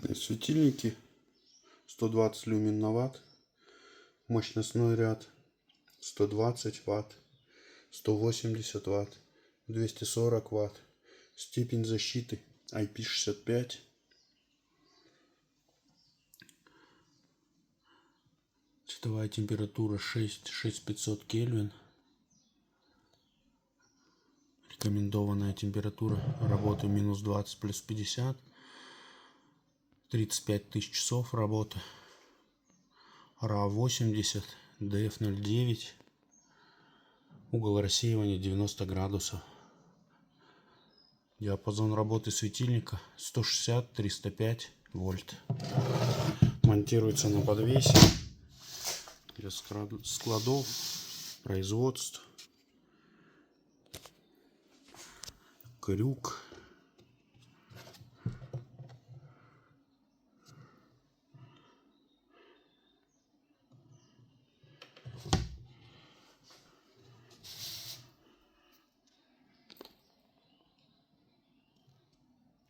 Светильники 120 люмен на ватт, мощностной ряд 120 ватт, 180 ватт, 240 ватт, степень защиты IP65, цветовая температура 6500 Кельвин, рекомендованная температура работы минус 20 плюс 50, 35 тысяч часов работы, RA80, DF09, угол рассеивания 90 градусов. Диапазон работы светильника 160-305 вольт. Монтируется на подвесе для складов, производств, крюк.